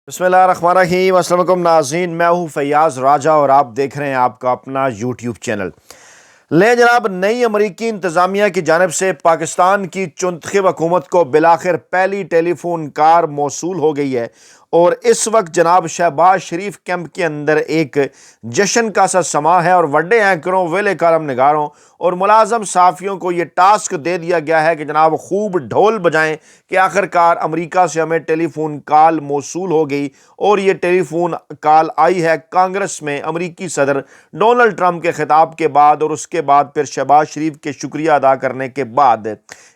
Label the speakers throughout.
Speaker 1: بسم اللہ الرحمن الرحیم۔ السلام علیکم ناظرین، میں ہوں فیاض راجہ اور آپ دیکھ رہے ہیں آپ کا اپنا یوٹیوب چینل۔ لیں جناب، نئی امریکی انتظامیہ کی جانب سے پاکستان کی چنتخب حکومت کو بالآخر پہلی ٹیلی فون کار موصول ہو گئی ہے، اور اس وقت جناب شہباز شریف کیمپ کے اندر ایک جشن کا سا سما ہے، اور وڈے اینکروں، ویلے کالم نگاروں اور ملازم صحافیوں کو یہ ٹاسک دے دیا گیا ہے کہ جناب خوب ڈھول بجائیں کہ آخر کار امریکہ سے ہمیں ٹیلی فون کال موصول ہو گئی، اور یہ ٹیلی فون کال آئی ہے کانگریس میں امریکی صدر ڈونلڈ ٹرمپ کے خطاب کے بعد، اور اس کے بعد پھر شہباز شریف کے شکریہ ادا کرنے کے بعد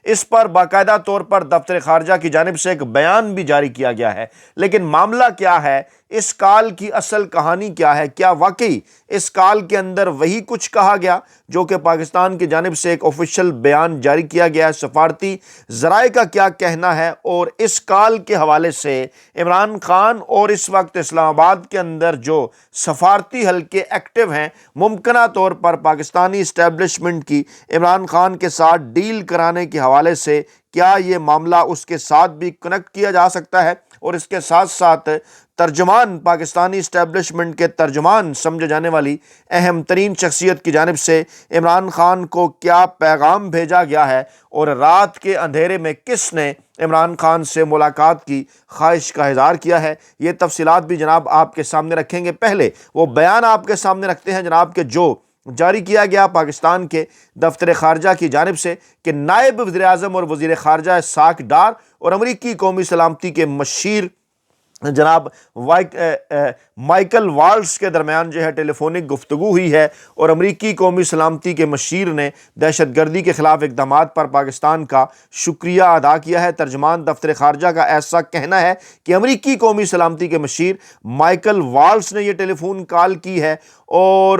Speaker 1: اس پر باقاعدہ طور پر دفتر خارجہ کی جانب سے ایک بیان بھی جاری کیا گیا ہے۔ لیکن معاملہ کیا ہے، اس کال کی اصل کہانی کیا ہے؟ کیا واقعی اس کال کے اندر وہی کچھ کہا گیا جو کہ پاکستان کی جانب سے ایک آفیشیل بیان جاری کیا گیا ہے؟ سفارتی ذرائع کا کیا کہنا ہے؟ اور اس کال کے حوالے سے عمران خان اور اس وقت اسلام آباد کے اندر جو سفارتی حلقے ایکٹیو ہیں، ممکنہ طور پر پاکستانی اسٹیبلشمنٹ کی عمران خان کے ساتھ ڈیل کرانے کے حوالے سے کیا یہ معاملہ اس کے ساتھ بھی کنیکٹ کیا جا سکتا ہے؟ اور اس کے ساتھ ساتھ ترجمان، پاکستانی اسٹیبلشمنٹ کے ترجمان سمجھے جانے والی اہم ترین شخصیت کی جانب سے عمران خان کو کیا پیغام بھیجا گیا ہے، اور رات کے اندھیرے میں کس نے عمران خان سے ملاقات کی خواہش کا اظہار کیا ہے؟ یہ تفصیلات بھی جناب آپ کے سامنے رکھیں گے۔ پہلے وہ بیان آپ کے سامنے رکھتے ہیں جناب کہ جو جاری کیا گیا پاکستان کے دفتر خارجہ کی جانب سے کہ نائب وزیر اعظم اور وزیر خارجہ اسحاق ڈار اور امریکی قومی سلامتی کے مشیر جناب مائیکل والٹز کے درمیان جو ہے ٹیلی فونک گفتگو ہوئی ہے، اور امریکی قومی سلامتی کے مشیر نے دہشت گردی کے خلاف اقدامات پر پاکستان کا شکریہ ادا کیا ہے۔ ترجمان دفتر خارجہ کا ایسا کہنا ہے کہ امریکی قومی سلامتی کے مشیر مائیکل والٹز نے یہ ٹیلی فون کال کی ہے، اور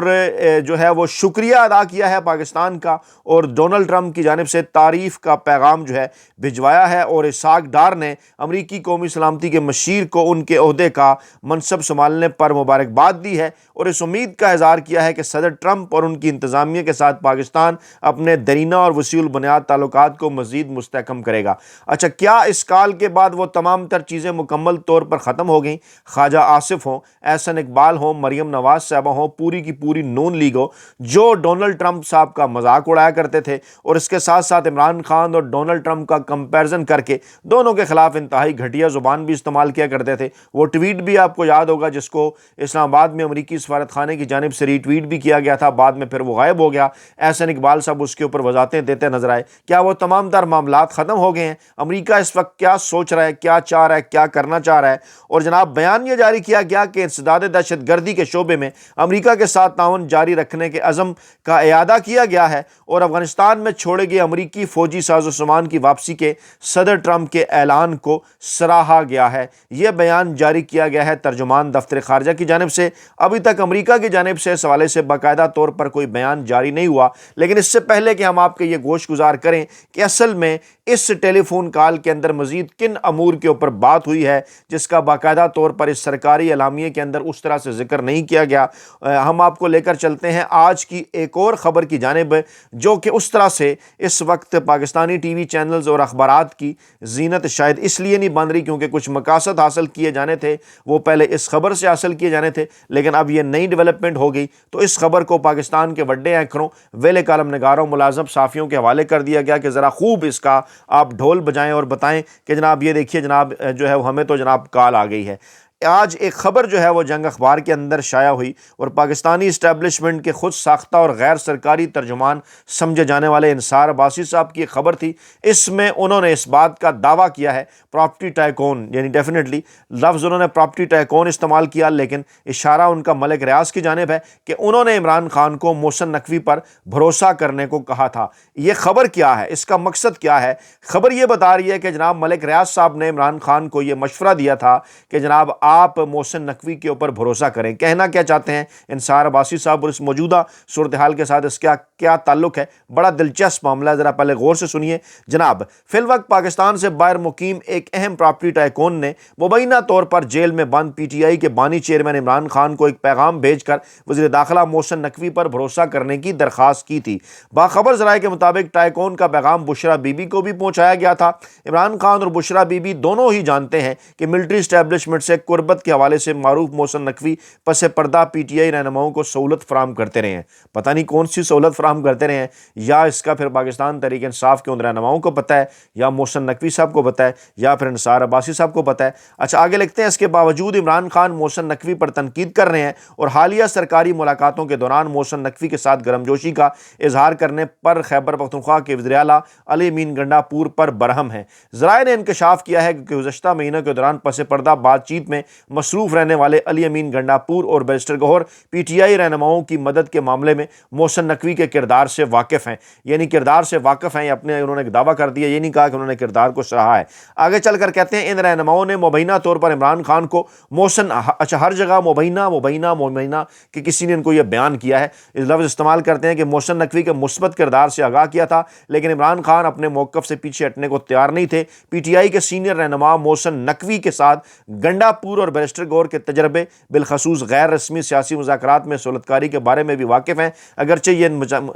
Speaker 1: جو ہے وہ شکریہ ادا کیا ہے پاکستان کا، اور ڈونلڈ ٹرمپ کی جانب سے تعریف کا پیغام جو ہے بھجوایا ہے، اور اسحاق ڈار نے امریکی قومی سلامتی کے مشیر کو ان کے عہدے کا منصب سنبھالنے پر مبارکباد دی ہے، اور اس امید کا اظہار کیا ہے کہ صدر ٹرمپ اور ان کی انتظامیہ کے ساتھ پاکستان اپنے درینہ اور وسیع البنیاد تعلقات کو مزید مستحکم کرے گا۔ اچھا، کیا اس کال کے بعد وہ تمام تر چیزیں مکمل طور پر ختم ہو گئیں؟ خواجہ آصف ہوں، احسن اقبال ہوں، مریم نواز صاحبہ ہوں، پوری کی پوری نون لیگ ہو، جو ڈونلڈ ٹرمپ صاحب کا مذاق اڑایا کرتے تھے، اور اس کے ساتھ ساتھ عمران خان اور ڈونلڈ ٹرمپ کا کمپیرزن کر کے دونوں کے خلاف انتہائی گھٹیا زبان بھی استعمال کیا کرتے تھے۔ وہ ٹویٹ بھی آپ کو یاد ہوگا جس کو اسلام آباد میں امریکی سفارت خانے کی جانب سے ری ٹویٹ بھی کیا گیا تھا، بعد میں پھر وہ غائب ہو گیا۔ احسن اقبال صاحب اس کے اوپر وضاحتیں دیتے نظر آئے۔ کیا وہ تمام تر معاملات ختم ہو گئے ہیں؟ امریکہ اس وقت کیا سوچ رہا ہے، کیا چاہ رہا ہے، کیا کرنا چاہ رہا ہے؟ اور جناب بیان یہ جاری کیا گیا کہ انسداد دہشت گردی کے شعبے میں امریکہ کے ساتھ تعاون جاری رکھنے کے عزم کا اعادہ کیا گیا ہے، اور افغانستان میں چھوڑے گئے امریکی فوجی ساز و سامان کی واپسی کے صدر ٹرمپ کے اعلان کو سراہا گیا ہے۔ یہ بیان جاری کیا گیا ہے ترجمان دفتر خارجہ کی جانب سے۔ ابھی تک امریکہ کی جانب سے اس حوالے سے باقاعدہ طور پر کوئی بیان جاری نہیں ہوا، لیکن اس سے پہلے کہ ہم آپ کے یہ گوش گزار کریں کہ اصل میں اس ٹیلی فون کال کے اندر مزید کن امور کے اوپر بات ہوئی ہے جس کا باقاعدہ طور پر اس سرکاری اعلامیے کے اندر اس طرح سے ذکر نہیں کیا گیا، ہم آپ کو لے کر چلتے ہیں آج کی ایک اور خبر کی جانب، جو کہ اس طرح سے اس وقت پاکستانی ٹی وی چینلز اور اخبارات کی زینت شاید اس لیے نہیں بن رہی کیونکہ کچھ مقاصد حاصل کیے جانے تھے، وہ پہلے اس خبر سے حاصل کیے جانے تھے، لیکن اب یہ نئی ڈیولپمنٹ ہو گئی تو اس خبر کو پاکستان کے بڑے اینکروں، ویلے کالم نگاروں، ملازم صحافیوں کے حوالے کر دیا گیا کہ ذرا خوب اس کا آپ ڈھول بجائیں اور بتائیں کہ جناب یہ دیکھیے جناب جو ہے ہمیں تو جناب کال آ گئی ہے۔ آج ایک خبر جو ہے وہ جنگ اخبار کے اندر شائع ہوئی، اور پاکستانی اسٹیبلشمنٹ کے خود ساختہ اور غیر سرکاری ترجمان سمجھے جانے والے انصار عباسی صاحب کی ایک خبر تھی۔ اس میں انہوں نے اس بات کا دعویٰ کیا ہے، پراپرٹی ٹائکون، یعنی ڈیفینیٹلی لفظ انہوں نے پراپرٹی ٹائکون استعمال کیا، لیکن اشارہ ان کا ملک ریاض کی جانب ہے کہ انہوں نے عمران خان کو محسن نقوی پر بھروسہ کرنے کو کہا تھا۔ یہ خبر کیا ہے؟ اس کا مقصد کیا ہے؟ خبر یہ بتا رہی ہے کہ جناب ملک ریاض صاحب نے عمران خان کو یہ مشورہ دیا تھا کہ جناب آپ محسن نقوی کے اوپر بھروسہ کریں۔ کہنا کیا چاہتے ہیں انصار عباسی صاحب، اور اس موجودہ صورتحال کے ساتھ اس کا کیا تعلق ہے؟ بڑا دلچسپ معاملہ ہے، ذرا پہلے غور سے سنیے جناب۔ فی الوقت پاکستان سے باہر مقیم ایک اہم پراپرٹی ٹائکون نے مبینہ طور پر جیل میں بند پی ٹی آئی کے بانی چیئرمین عمران خان کو ایک پیغام بھیج کر وزیر داخلہ محسن نقوی پر بھروسہ کرنے کی درخواست کی تھی۔ باخبر ذرائع کے مطابق ٹائکون کا پیغام بشرا بی بی کو بھی پہنچایا گیا تھا۔ عمران خان اور بشرا بی بی دونوں ہی جانتے ہیں کہ ملٹری اسٹیبلشمنٹ سے غربت کے حوالے سے معروف محسن نقوی پس پردہ پی ٹی آئی رہنماؤں کو سہولت فراہم کرتے رہے ہیں۔ پتہ نہیں کون سی سہولت فراہم کرتے رہے ہیں، یا اس کا پھر پاکستان تحریک انصاف کے ان رہنماؤں کو پتہ ہے، یا محسن نقوی صاحب کو پتہ ہے، یا پھر انصار عباسی صاحب کو پتہ ہے۔ اچھا آگے لکھتے ہیں، اس کے باوجود عمران خان محسن نقوی پر تنقید کر رہے ہیں اور حالیہ سرکاری ملاقاتوں کے دوران محسن نقوی کے ساتھ گرمجوشی کا اظہار کرنے پر خیبر پختونخوا کے وزیر اعلیٰ علی امین گنڈا پور پر برہم ہیں۔ ذرائع نے انکشاف کیا ہے کہ گزشتہ مہینوں کے دوران پس پردہ بات چیت میں مصروف رہنے والے علی امین گنڈا پور اور barrister Gauhar P T I رہنماؤں کی مدد کے معاملے میں محسن نقوی کے کردار سے واقف ہیں، یعنی کردار سے واقف ہیں، انہوں نے ایک دعویٰ کر دیا، یہ نہیں کہا کہ انہوں نے کردار کو سراہا ہے۔ آگے چل کر کہتے ہیں، ان رہنماؤں نے مبینہ طور پر عمران خان کو محسن، اچھا ہر جگہ مبینہ کہ کسی نے ان کو یہ بیان کیا ہے، اس لفظ استعمال کرتے ہیں کہ محسن نقوی کے مثبت کردار سے آگاہ کیا تھا، لیکن عمران خان اپنے موقف سے پیچھے ہٹنے کو تیار نہیں تھے۔ پی ٹی آئی کے سینئر رہنما محسن نقوی کے ساتھ گنڈا پور اور بیرسٹر گوہر کے تجربے بالخصوص غیر رسمی سیاسی مذاکرات میں سہولتکاری کے بارے میں بھی واقف ہیں، اگرچہ یہ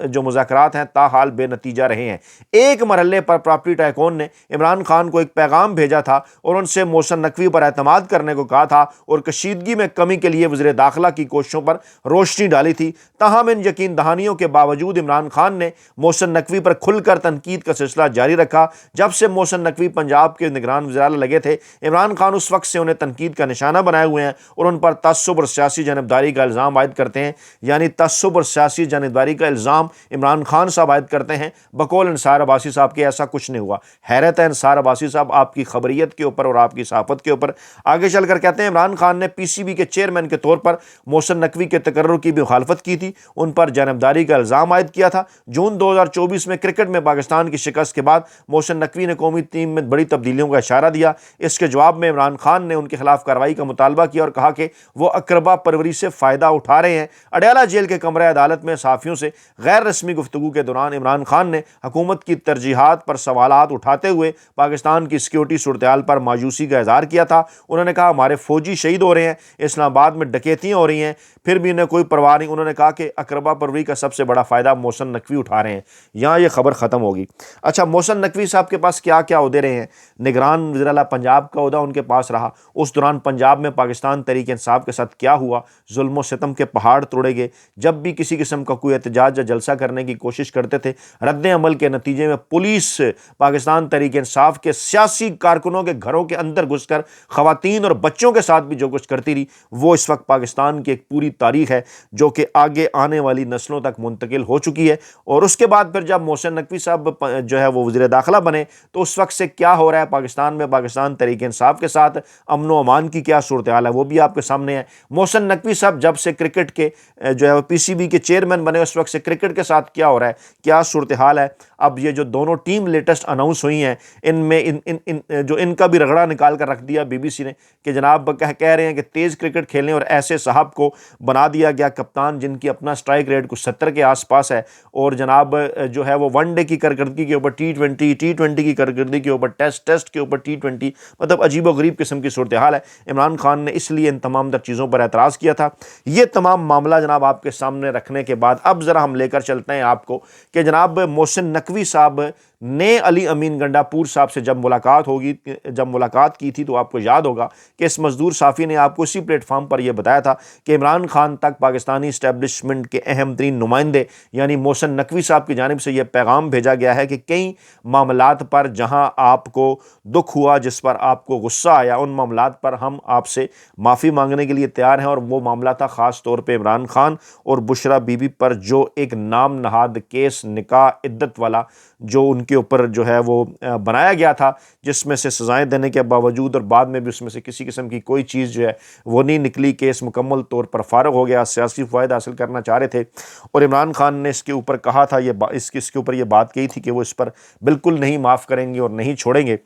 Speaker 1: جو مذاکرات ہیں تاحال بے نتیجہ رہے ہیں۔ ایک مرحلے پر پراپرٹی ٹائکون نے عمران خان کو ایک پیغام بھیجا تھا اور ان سے محسن نقوی پر اعتماد کرنے کو کہا تھا اور کشیدگی میں کمی کے لیے وزیر داخلہ کی کوششوں پر روشنی ڈالی تھی۔ تاہم ان یقین دہانیوں کے باوجود عمران خان نے محسن نقوی پر کھل کر تنقید کا سلسلہ جاری رکھا۔ جب سے محسن نقوی پنجاب کے نگران وزیر اعلیٰ لگے تھے، عمران خان اس وقت سے انہیں تنقید کا نشانہ بنائے ہوئے ہیں اور ان پر تعصب اور سیاسی جانبداری کا الزام عائد کرتے ہیں، یعنی تعصب اور سیاسی جانبداری کا الزام عمران خان صاحب عائد کرتے ہیں۔ بقول انصار عباسی صاحب کے ایسا کچھ نہیں ہوا۔ حیرت ہے انصار عباسی صاحب آپ کی خبریت کے اوپر اور آپ کی صحافت کے اوپر۔ آگے چل کر کہتے ہیں، عمران خان نے پی سی بی کے چیئرمین کے طور پر محسن نقوی کے تقرر کی بھی مخالفت کی تھی، ان پر جانبداری کا الزام عائد کیا تھا۔ جون 2024 میں کرکٹ میں پاکستان کی شکست کے بعد محسن نقوی نے قومی ٹیم میں بڑی تبدیلیوں کا اشارہ دیا۔ اس کے جواب میں عمران خان نے ان کے خلاف کارروائی کا مطالبہ کیا اور کہا کہ وہ اقربا پروری سے فائدہ اٹھا رہے ہیں۔ اڈیالہ جیل کے کمرہ عدالت میں صحافیوں سے غیر رسمی گفتگو کے دوران عمران خان نے حکومت کی ترجیحات پر سوالات اٹھاتے ہوئے پاکستان کی سیکیورٹی صورتحال پر مایوسی کا اظہار کیا تھا۔ انہوں نے کہا ہمارے فوجی شہید ہو رہے ہیں، اسلام آباد میں ڈکیتیاں ہو رہی ہیں، پھر بھی انہیں کوئی پرواہ نہیں۔ انہوں نے کہا کہ اقربا پروری کا سب سے بڑا فائدہ محسن نقوی اٹھا رہے ہیں۔ یہاں یہ خبر ختم ہوگی۔ اچھا محسن نقوی صاحب کے پاس کیا کیا عہدے رہے ہیں؟ نگران وزیر اعلیٰ پنجاب کا عہدہ ان کے پاس رہا۔ اس دوران پنجاب میں پاکستان تحریک انصاف کے ساتھ کیا ہوا؟ ظلم و ستم کے پہاڑ توڑے گئے۔ جب بھی کسی قسم کا کوئی احتجاج یا جلسہ کرنے کی کوشش کرتے تھے، رد عمل کے نتیجے میں پولیس پاکستان تحریک انصاف کے سیاسی کارکنوں کے گھروں کے اندر گھس کر خواتین اور بچوں کے ساتھ بھی جو کچھ کرتی رہی، وہ اس وقت پاکستان کی ایک پوری تاریخ ہے جو کہ آگے آنے والی نسلوں تک منتقل ہو چکی ہے۔ اور اس کے بعد پھر جب محسن نقوی صاحب جو ہے وہ وزیر داخلہ بنے تو اس وقت سے کیا ہو رہا ہے پاکستان میں، پاکستان تحریک انصاف کے ساتھ امن و امان کی کیا صورتحال ہے وہ بھی آپ کے سامنے ہے۔ محسن نقوی صاحب جب سے کرکٹ کے جو ہے پی سی بی کے چیئرمین بنے اس وقت سے کرکٹ کے ساتھ کیا ہو رہا ہے، کیا صورتحال ہے۔ اب یہ جو دونوں ٹیم لیٹسٹ اناؤنس ہوئی ہیں، ان میں ان کا بھی رگڑا نکال کر رکھ دیا بی بی سی نے کہ جناب کہہ رہے ہیں کہ تیز کرکٹ کھیلنے اور ایسے صاحب کو بنا دیا گیا کپتان جن کی اپنا سٹرائک ریٹ کچھ 70 کے آس پاس ہے، اور جناب جو ہے وہ ون ڈے کی کارکردگی کے اوپر ٹی ٹوینٹی کی کارکردگی کے اوپر ٹیسٹ کے اوپر T20، مطلب عجیب و غریب قسم کی صورتحال ہے۔ عمران خان نے اس لیے ان تمام تر چیزوں پر اعتراض کیا تھا۔ یہ تمام معاملہ جناب آپ کے سامنے رکھنے کے بعد اب ذرا ہم لے کر چلتے ہیں آپ کو کہ جناب محسن نقوی صاحب نے علی امین گنڈا پور صاحب سے جب ملاقات کی تھی تو آپ کو یاد ہوگا کہ اس مزدور صحافی نے آپ کو اسی پلیٹ فارم پر یہ بتایا تھا کہ عمران خان تک پاکستانی اسٹیبلشمنٹ کے اہم ترین نمائندے یعنی محسن نقوی صاحب کی جانب سے یہ پیغام بھیجا گیا ہے کہ کئی معاملات پر جہاں آپ کو دکھ ہوا، جس پر آپ کو غصہ آیا، ان معاملات پر ہم آپ سے معافی مانگنے کے لیے تیار ہیں۔ اور وہ معاملہ تھا خاص طور پہ عمران خان اور بشرا بی بی پر جو ایک نام نہاد کیس نکاح عدت والا جو ان کے اوپر جو ہے وہ بنایا گیا تھا، جس میں سے سزائیں دینے کے باوجود اور بعد میں بھی اس میں سے کسی قسم کی کوئی چیز جو ہے وہ نہیں نکلی، کیس مکمل طور پر فارغ ہو گیا، سیاسی فائدہ حاصل کرنا چاہ رہے تھے۔ اور عمران خان نے اس کے اوپر کہا تھا، اس کے اوپر یہ بات کہی تھی کہ وہ اس پر بالکل نہیں معاف کریں گے اور نہیں چھوڑیں گے۔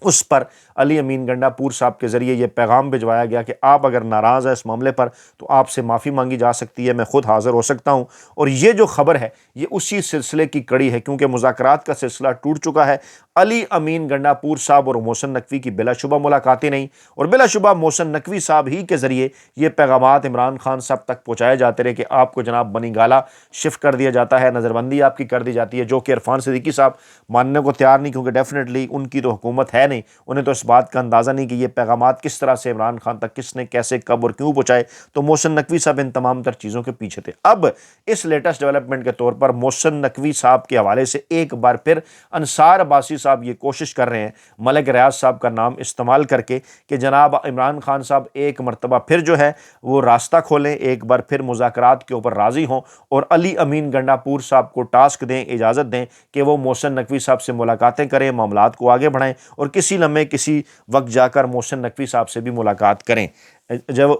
Speaker 1: اس پر علی امین گنڈا پور صاحب کے ذریعے یہ پیغام بھجوایا گیا کہ آپ اگر ناراض ہیں اس معاملے پر تو آپ سے معافی مانگی جا سکتی ہے، میں خود حاضر ہو سکتا ہوں۔ اور یہ جو خبر ہے یہ اسی سلسلے کی کڑی ہے، کیونکہ مذاکرات کا سلسلہ ٹوٹ چکا ہے۔ علی امین گنڈاپور صاحب اور محسن نقوی کی بلا شبہ ملاقاتیں نہیں، اور بلا شبہ محسن نقوی صاحب ہی کے ذریعے یہ پیغامات عمران خان صاحب تک پہنچائے جاتے رہے کہ آپ کو جناب بنی گالا شفٹ کر دیا جاتا ہے، نظر بندی آپ کی کر دی جاتی ہے، جو کہ عرفان صدیقی صاحب ماننے کو تیار نہیں، کیونکہ ڈیفینیٹلی ان کی تو حکومت ہے نہیں، انہیں تو اس بات کا اندازہ نہیں کہ یہ پیغامات کس طرح سے عمران خان تک کس نے کیسے کب اور کیوں پہنچائے، تو محسن نقوی صاحب ان تمام تر چیزوں کے پیچھے تھے۔ اب اس لیٹسٹ ڈیولپمنٹ کے طور پر محسن نقوی صاحب کے حوالے سے ایک بار پھر انصار عباسی صاحب یہ کوشش کر رہے ہیں ملک ریاض صاحب کا نام استعمال کر کے کہ جناب عمران خان صاحب ایک مرتبہ پھر جو ہے وہ راستہ کھولیں، ایک بار پھر مذاکرات کے اوپر راضی ہوں اور علی امین گنڈاپور صاحب کو ٹاسک دیں، اجازت دیں کہ وہ محسن نقوی صاحب سے ملاقاتیں کریں، معاملات کو آگے بڑھائیں اور کسی لمحے کسی وقت جا کر محسن نقوی صاحب سے بھی ملاقات کریں،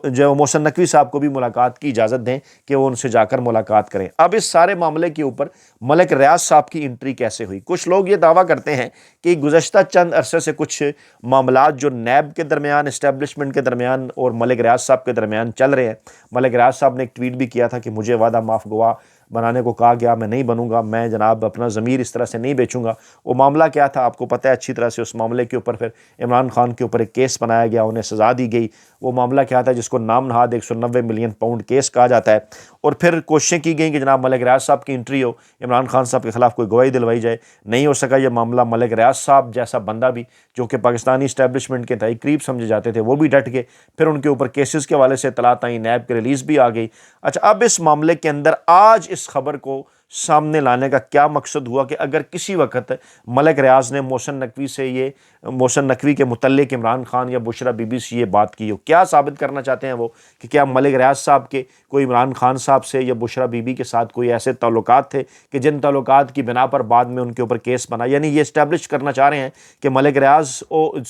Speaker 1: جو محسن نقوی صاحب کو بھی ملاقات کی اجازت دیں کہ وہ ان سے جا کر ملاقات کریں۔ اب اس سارے معاملے کے اوپر ملک ریاض صاحب کی انٹری کیسے ہوئی؟ کچھ لوگ یہ دعویٰ کرتے ہیں کہ گزشتہ چند عرصے سے کچھ معاملات جو نیب کے درمیان، اسٹیبلشمنٹ کے درمیان اور ملک ریاض صاحب کے درمیان چل رہے ہیں۔ ملک ریاض صاحب نے ایک ٹویٹ بھی کیا تھا کہ مجھے وعدہ معاف گواہ بنانے کو کہا گیا، میں نہیں بنوں گا، میں جناب اپنا ضمیر اس طرح سے نہیں بیچوں گا۔ وہ معاملہ کیا تھا آپ کو پتہ ہے اچھی طرح سے، اس معاملے کے اوپر پھر عمران خان کے اوپر ایک کیس بنایا گیا، انہیں سزا دی گئی۔ وہ معاملہ کیا تھا جس کو نام نہاد 190 ملین پاؤنڈ کیس کہا جاتا ہے، اور پھر کوششیں کی گئیں کہ جناب ملک ریاض صاحب کی انٹری ہو، عمران خان صاحب کے خلاف کوئی گواہی دلوائی جائے، نہیں ہو سکا یہ معاملہ۔ ملک ریاض صاحب جیسا بندہ بھی جو کہ پاکستانی اسٹیبلشمنٹ کے انتہائی قریب سمجھے جاتے تھے وہ بھی ڈٹ گئے، پھر ان کے اوپر کیسز کے حوالے سے اطلاعات آئیں، نیب کی ریلیز بھی آ گئی۔ اچھا، اب اس معاملے کے اندر آج اس خبر کو سامنے لانے کا کیا مقصد ہوا کہ اگر کسی وقت ملک ریاض نے محسن نقوی سے یہ محسن نقوی کے متعلق عمران خان یا بشرا بی بی سے یہ بات کی ہو، کیا ثابت کرنا چاہتے ہیں وہ کہ کیا ملک ریاض صاحب کے کوئی عمران خان صاحب سے یا بشرا بی بی کے ساتھ کوئی ایسے تعلقات تھے کہ جن تعلقات کی بنا پر بعد میں ان کے اوپر کیس بنا؟ یعنی یہ اسٹیبلش کرنا چاہ رہے ہیں کہ ملک ریاض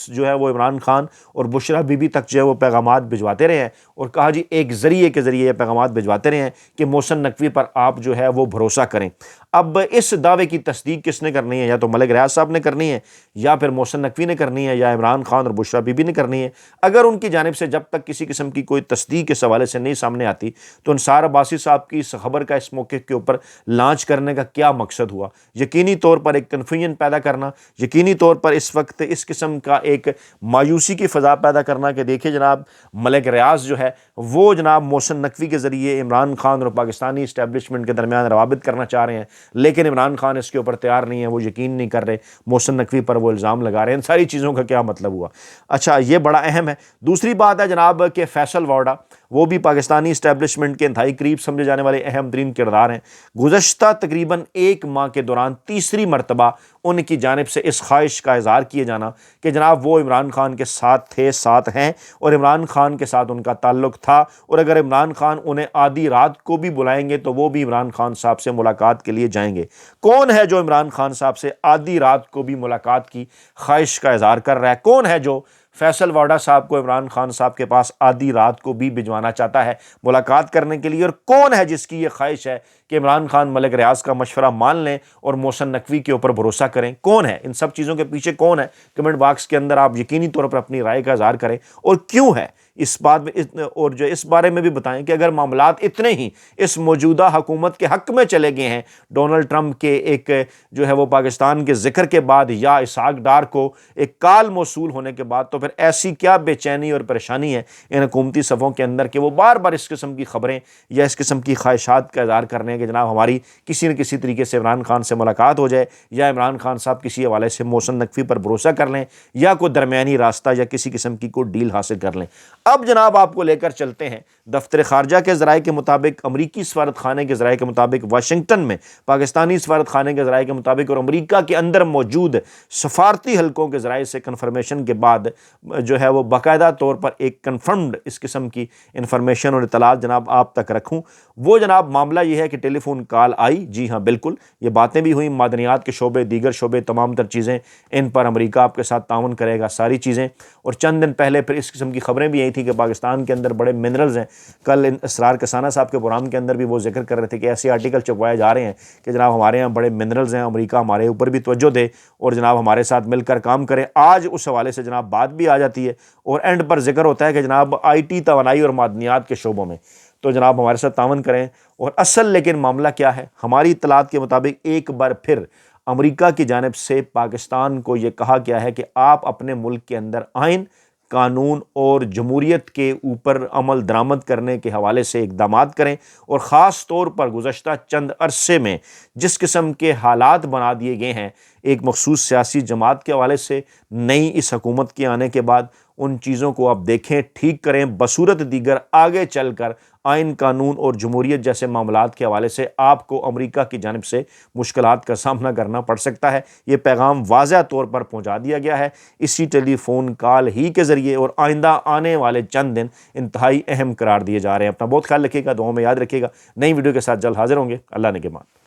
Speaker 1: جو ہے وہ عمران خان اور بشرا بی بی تک جو ہے وہ پیغامات بھجواتے رہے ہیں، اور کہا جی ایک ذریعے کے ذریعے یہ پیغامات بھجواتے رہے ہیں کہ محسن نقوی پر آپ جو ہے وہ بھروسہ کریں۔ اب اس دعوے کی تصدیق کس نے کرنی ہے؟ یا تو ملک ریاض صاحب نے کرنی ہے، یا پھر محسن نقوی نے کرنی ہے، یا عمران خان اور بشرا بی بی نے کرنی ہے۔ اگر ان کی جانب سے جب تک کسی قسم کی کوئی تصدیق اس حوالے سے نہیں سامنے آتی تو انصار عباسی صاحب کی اس خبر کا اس موقع کے اوپر لانچ کرنے کا کیا مقصد ہوا؟ یقینی طور پر ایک کنفیوژن پیدا کرنا، یقینی طور پر اس وقت اس قسم کا ایک مایوسی کی فضا پیدا کرنا کہ دیکھیں جناب ملک ریاض جو ہے وہ جناب محسن نقوی کے ذریعے عمران خان اور پاکستانی اسٹیبلشمنٹ کے درمیان روابط کرنا چاہ رہے ہیں، لیکن عمران خان اس کے اوپر تیار نہیں ہے، وہ یقین نہیں کر رہے، محسن نقوی پر وہ الزام لگا رہے ہیں۔ ان ساری چیزوں کا کیا مطلب ہوا؟ اچھا، یہ بڑا اہم ہے۔ دوسری بات ہے جناب کہ فیصل وارڈا، وہ بھی پاکستانی اسٹیبلشمنٹ کے انتہائی قریب سمجھے جانے والے اہم ترین کردار ہیں۔ گزشتہ تقریباً ایک ماہ کے دوران تیسری مرتبہ ان کی جانب سے اس خواہش کا اظہار کیے جانا کہ جناب وہ عمران خان کے ساتھ تھے، ساتھ ہیں، اور عمران خان کے ساتھ ان کا تعلق تھا، اور اگر عمران خان انہیں آدھی رات کو بھی بلائیں گے تو وہ بھی عمران خان صاحب سے ملاقات کے لیے جائیں گے۔ کون ہے جو عمران خان صاحب سے آدھی رات کو بھی ملاقات کی خواہش کا اظہار کر رہا ہے؟ کون ہے جو فیصل وارڈا صاحب کو عمران خان صاحب کے پاس آدھی رات کو بھی بھجوانا چاہتا ہے ملاقات کرنے کے لیے؟ اور کون ہے جس کی یہ خواہش ہے کہ عمران خان ملک ریاض کا مشورہ مان لیں اور محسن نقوی کے اوپر بھروسہ کریں؟ کون ہے ان سب چیزوں کے پیچھے؟ کون ہے؟ کمنٹ باکس کے اندر آپ یقینی طور پر اپنی رائے کا اظہار کریں، اور کیوں ہے اس بات میں، اور جو اس بارے میں بھی بتائیں کہ اگر معاملات اتنے ہی اس موجودہ حکومت کے حق میں چلے گئے ہیں، ڈونلڈ ٹرمپ کے ایک جو ہے وہ پاکستان کے ذکر کے بعد یا اسحاق ڈار کو ایک کال موصول ہونے کے بعد، تو پھر ایسی کیا بے چینی اور پریشانی ہے ان حکومتی صفوں کے اندر کہ وہ بار بار اس قسم کی خبریں یا اس قسم کی خواہشات کا اظہار کرنے ہیں کہ جناب ہماری کسی نہ کسی طریقے سے عمران خان سے ملاقات ہو جائے، یا عمران خان صاحب کسی حوالے سے محسن نقوی پر بھروسہ کر لیں، یا کوئی درمیانی راستہ یا کسی قسم کی کوئی ڈیل حاصل کر لیں۔ اب جناب آپ کو لے کر چلتے ہیں دفتر خارجہ کے ذرائع کے مطابق، امریکی سفارت خانے کے ذرائع کے مطابق، واشنگٹن میں پاکستانی سفارت خانے کے ذرائع کے مطابق، اور امریکہ کے اندر موجود سفارتی حلقوں کے ذرائع سے کنفرمیشن کے بعد جو ہے وہ باقاعدہ طور پر ایک کنفرمڈ اس قسم کی انفارمیشن اور اطلاعات جناب آپ تک رکھوں۔ وہ جناب معاملہ یہ ہے کہ ٹیلی فون کال آئی، جی ہاں بالکل، یہ باتیں بھی ہوئیں، معدنیات کے شعبے، دیگر شعبے، تمام تر چیزیں، ان پر امریکہ آپ کے ساتھ تعاون کرے گا، ساری چیزیں۔ اور چند دن پہلے پھر اس قسم کی خبریں بھی آئی تھیں کہ پاکستان کے اندر بڑے منرلز ہیں۔ کل اسرار کسانہ صاحب کے پروگرام کے اندر بھی وہ ذکر کر رہے تھے کہ ایسے آرٹیکل چھپوائے جا رہے ہیں کہ جناب ہمارے یہاں بڑے منرلز ہیں، امریکہ ہمارے اوپر بھی توجہ دے اور جناب ہمارے ساتھ مل کر کام کرے۔ آج اس حوالے سے جناب بات بھی آ جاتی ہے، اور اینڈ پر ذکر ہوتا ہے کہ جناب آئی ٹی، توانائی اور معدنیات کے شعبوں میں تو جناب ہمارے ساتھ تعاون کریں۔ اور اصل لیکن معاملہ کیا ہے؟ ہماری اطلاعات کے مطابق ایک بار پھر امریکہ کی جانب سے پاکستان کو یہ کہا گیا ہے کہ آپ اپنے ملک کے اندر آئین، قانون اور جمہوریت کے اوپر عمل درآمد کرنے کے حوالے سے اقدامات کریں، اور خاص طور پر گزشتہ چند عرصے میں جس قسم کے حالات بنا دیے گئے ہیں ایک مخصوص سیاسی جماعت کے حوالے سے نئی اس حکومت کے آنے کے بعد، ان چیزوں کو آپ دیکھیں، ٹھیک کریں، بصورت دیگر آگے چل کر آئین، قانون اور جمہوریت جیسے معاملات کے حوالے سے آپ کو امریکہ کی جانب سے مشکلات کا سامنا کرنا پڑ سکتا ہے۔ یہ پیغام واضح طور پر پہنچا دیا گیا ہے اسی ٹیلی فون کال ہی کے ذریعے، اور آئندہ آنے والے چند دن انتہائی اہم قرار دیے جا رہے ہیں۔ اپنا بہت خیال رکھیے گا، دعاؤں میں یاد رکھیے گا۔ نئی ویڈیو کے ساتھ جلد حاضر ہوں گے۔ اللہ نگہبان۔